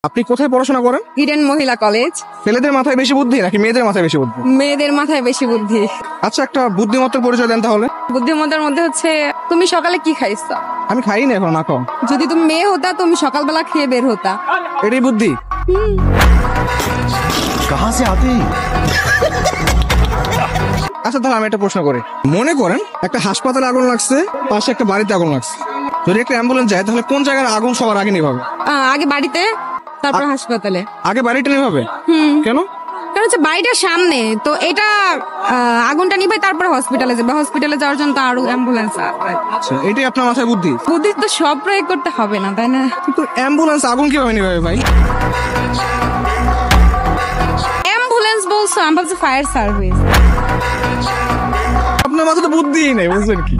আপনি কোথায় পড়াশোনা করেন? ইডেন মহিলা কলেজ। ছেলেদের মাথায় বেশি বুদ্ধি নাকি মেয়েদের মাথায় বেশি বুদ্ধি? মেয়েদের মাথায় বেশি বুদ্ধি। আচ্ছা, একটা বুদ্ধিমত্তার পরিচয় দেন তাহলে। বুদ্ধিমত্তার মধ্যে হচ্ছে তুমি সকালে কি খাইছো। আমি খাই না এখন, না খাও। যদি তুমি মেয়ে হতা তুমি সকালবেলা খেয়ে বের হতা। এটাই বুদ্ধি? कहाँ से आते हैं? আচ্ছা, তাহলে আমি একটা প্রশ্ন করি। মনে করেন একটা হাসপাতালে আগুন লাগছে, পাশে একটা বাড়িতে আগুন লাগছে। যদি একটা অ্যাম্বুলেন্স যায় তাহলে কোন জায়গার আগুন সবার আগে নিভাবে? আগে বাড়িতে, তারপর হাসপাতালে। আগে বাড়িটা নিভাবে? কেন? কারণ হচ্ছে বাড়িটার সামনে তো, এটা আগুনটা নিবে তারপর হসপিটালে যাবে। হসপিটালে যাওয়ার জন্য তো আরো অ্যাম্বুলেন্স। আচ্ছা, এটাই আপনার মাথায় বুদ্ধি? বুদ্ধি তো সব প্রয়োগ করতে হবে না, তাই না? কিন্তু অ্যাম্বুলেন্স আগুন কিভাবে নিভাবে ভাই? অ্যাম্বুলেন্স বলছো, আমি ভাবছি ফায়ার সার্ভিস। আপনার মাথায় তো বুদ্ধিই নেই, বুঝছেন কি?